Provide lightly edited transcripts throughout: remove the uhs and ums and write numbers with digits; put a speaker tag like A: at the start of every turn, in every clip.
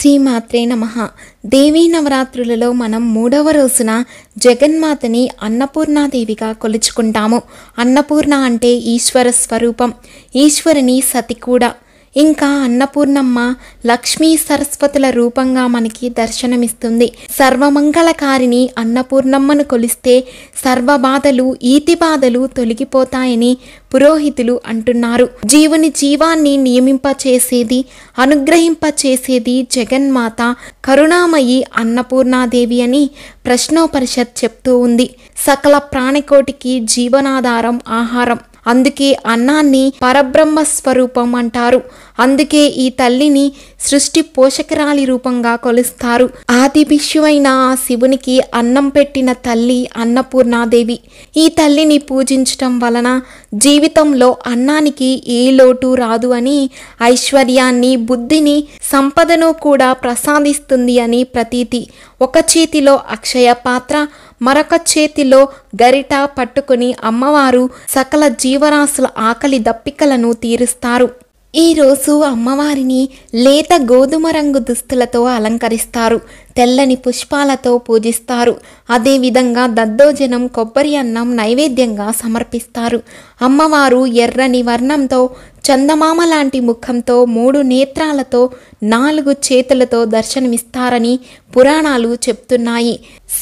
A: శ్రీమాత్రే నమః. దేవీ నవరాత్రులలో మనం 3వ రోజున జగన్మాతని అన్నపూర్ణాదేవిగా కొలుచుకుంటాము. అన్నపూర్ణ అంటే ఈశ్వర స్వరూపం, ఈశ్వరుని సతి కూడా. ఇంకా అన్నపూర్ణమ్మ లక్ష్మీ సరస్వతుల రూపంగా మనకి దర్శనమిస్తుంది. సర్వమంగళకారిణి అన్నపూర్ణమ్మను కొలిస్తే సర్వ బాధలు, ఈతి బాధలు తొలగిపోతాయని పురోహితులు అంటున్నారు. జీవుని జీవాన్ని నియమింపచేసేది, అనుగ్రహింపచేసేది జగన్మాత కరుణామయి అన్నపూర్ణాదేవి అని ప్రశ్నోపనిషత్ చెప్తూ ఉంది. సకల ప్రాణికోటికి జీవనాధారం ఆహారం. అందుకే అన్నాన్ని పరబ్రహ్మ స్వరూపం అంటారు. అందుకే ఈ తల్లిని సృష్టి పోషకరాలి రూపంగా కొలుస్తారు. ఆది బిష్యువైన ఆ శివునికి అన్నం పెట్టిన తల్లి అన్నపూర్ణాదేవి. ఈ తల్లిని పూజించటం వలన జీవితంలో అన్నానికి ఏ లోటు రాదు అని, ఐశ్వర్యాన్ని, బుద్ధిని, సంపదను కూడా ప్రసాదిస్తుంది అని ప్రతీతి. ఒక చేతిలో అక్షయ పాత్ర, మరొక చేతిలో గరిట పట్టుకుని అమ్మవారు సకల జీవరాశుల ఆకలి దప్పికలను తీరుస్తారు. ఈరోజు అమ్మవారిని లేత గోధుమ రంగు దుస్తులతో అలంకరిస్తారు, తెల్లని పుష్పాలతో పూజిస్తారు. అదేవిధంగా దద్దోజనం, కొబ్బరి అన్నం నైవేద్యంగా సమర్పిస్తారు. అమ్మవారు ఎర్రని వర్ణంతో, చందమామ లాంటి ముఖంతో, 3 నేత్రాలతో, 4 చేతులతో దర్శనమిస్తారని పురాణాలు చెప్తున్నాయి.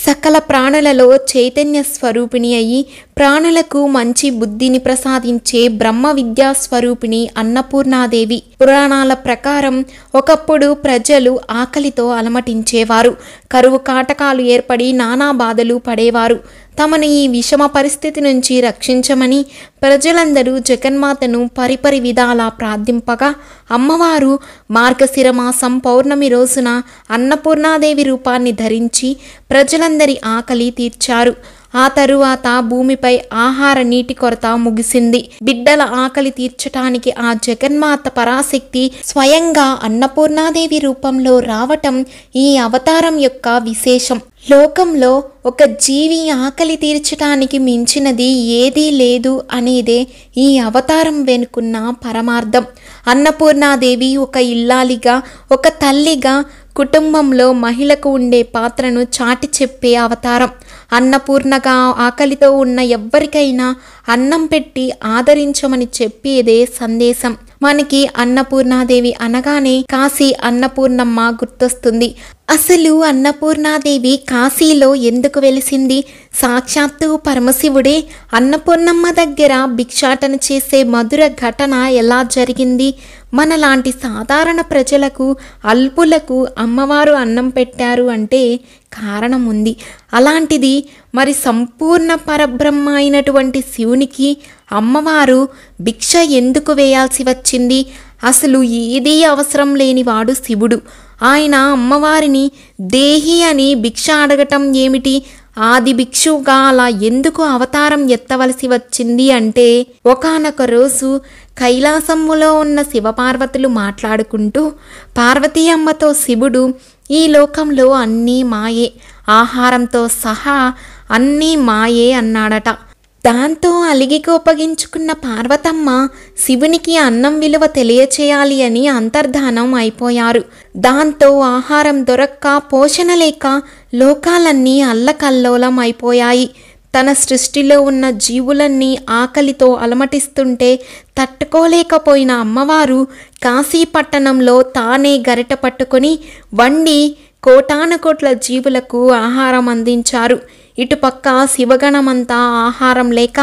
A: సకల ప్రాణులలో చైతన్య స్వరూపిణి అయి ప్రాణులకు మంచి బుద్ధిని ప్రసాదించే బ్రహ్మ విద్యా స్వరూపిణి అన్నపూర్ణాదేవి. పురాణాల ప్రకారం ఒకప్పుడు ప్రజలు ఆకలితో అలమటించేవారు. కరువు కాటకాలు ఏర్పడి నానా బాధలు పడేవారు. తమను ఈ విషమ పరిస్థితి నుంచి రక్షించమని ప్రజలందరూ జగన్మాతను పరిపరి విధాలా ప్రార్థింపగా అమ్మవారు మార్గశిర మాసం పౌర్ణమి రోజున అన్నపూర్ణాదేవి రూపాన్ని ధరించి ప్రజలందరి ఆకలి తీర్చారు. ఆ తరువాత భూమిపై ఆహార నీటి కొరత ముగిసింది. బిడ్డల ఆకలి తీర్చటానికి ఆ జగన్మాత పరాశక్తి స్వయంగా అన్నపూర్ణాదేవి రూపంలో రావటం ఈ అవతారం యొక్క విశేషం. లోకంలో ఒక జీవి ఆకలి తీర్చటానికి మించినది ఏదీ లేదు అనేదే ఈ అవతారం వెనుకున్న పరమార్థం. అన్నపూర్ణాదేవి ఒక ఇల్లాలిగా, ఒక తల్లిగా కుటుంబంలో మహిళకు ఉండే పాత్రను చాటి చెప్పే అవతారం. అన్నపూర్ణగా ఆకలితో ఉన్న ఎవ్వరికైనా అన్నం పెట్టి ఆదరించమని చెప్పేదే సందేశం. మనకి అన్నపూర్ణాదేవి అనగానే కాశీ అన్నపూర్ణమ్మ గుర్తొస్తుంది. అసలు అన్నపూర్ణాదేవి కాశీలో ఎందుకు వెలిసింది? సాక్షాత్తు పరమశివుడే అన్నపూర్ణమ్మ దగ్గర భిక్షాటన చేసే మధుర ఘటన ఎలా జరిగింది? మనలాంటి సాధారణ ప్రజలకు, అల్పులకు అమ్మవారు అన్నం పెట్టారు అంటే కారణం ఉంది. అలాంటిది మరి సంపూర్ణ పరబ్రహ్మ అయినటువంటి శివునికి అమ్మవారు భిక్ష ఎందుకు వేయాల్సి వచ్చింది? అసలు ఏదీ అవసరం లేనివాడు శివుడు. ఆయన అమ్మవారిని దేహి అని భిక్ష అడగటం ఏమిటి? ఆది భిక్షువుగా అలా ఎందుకు అవతారం ఎత్తవలసి వచ్చింది అంటే, ఒకానొక రోజు కైలాసములో ఉన్న శివపార్వతులు మాట్లాడుకుంటూ పార్వతీ అమ్మతో శివుడు ఈ లోకంలో అన్నీ మాయే, ఆహారంతో సహా అన్నీ మాయే అన్నాడట. దాంతో అలిగి కోపగించుకున్న పార్వతమ్మ శివునికి అన్నం విలువ తెలియచేయాలి అని అంతర్ధానం అయిపోయారు. దాంతో ఆహారం దొరక్క, పోషణ లేక లోకాలన్నీ అల్లకల్లోలం అయిపోయాయి. తన సృష్టిలో ఉన్న జీవులన్నీ ఆకలితో అలమటిస్తుంటే తట్టుకోలేకపోయిన అమ్మవారు కాశీపట్టణంలో తానే గరిట పట్టుకొని వండి కోటానుకోట్ల జీవులకు ఆహారం అందించారు. ఇటుపక్క శివగణమంతా ఆహారం లేక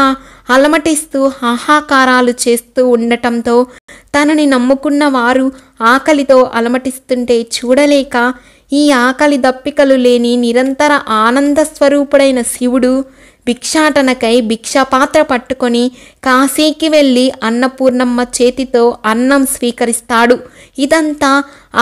A: అలమటిస్తూ హాహాకారాలు చేస్తూ ఉండటంతో తనని నమ్ముకున్న వారు ఆకలితో అలమటిస్తుంటే చూడలేక ఈ ఆకలి దప్పికలు లేని నిరంతర ఆనంద స్వరూపుడైన శివుడు భిక్షాటనకై భిక్షాపాత్ర పట్టుకొని కాశీకి వెళ్ళి అన్నపూర్ణమ్మ చేతితో అన్నం స్వీకరిస్తాడు. ఇదంతా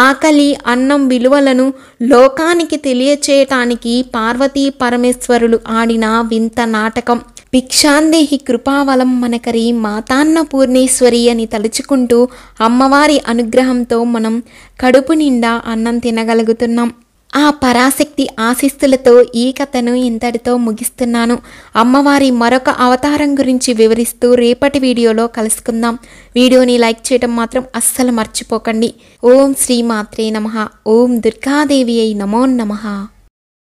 A: ఆకలి, అన్నం విలువలను లోకానికి తెలియచేయటానికి పార్వతీ పరమేశ్వరులు ఆడిన వింత నాటకం. భిక్షాందేహి కృపావలం మనకరి మాతాన్నపూర్ణేశ్వరి అని తలుచుకుంటూ అమ్మవారి అనుగ్రహంతో మనం కడుపు నిండా అన్నం తినగలుగుతున్నాం. ఆ పరాశక్తి ఆశీస్సులతో ఈ కథను ఇంతటితో ముగిస్తున్నాను. అమ్మవారి మరొక అవతారం గురించి వివరిస్తూ రేపటి వీడియోలో కలుసుకుందాం. వీడియోని లైక్ చేయడం మాత్రం అస్సలు మర్చిపోకండి. ఓం శ్రీ మాత్రే నమః. ఓం దుర్గాదేవి అయి నమో నమః.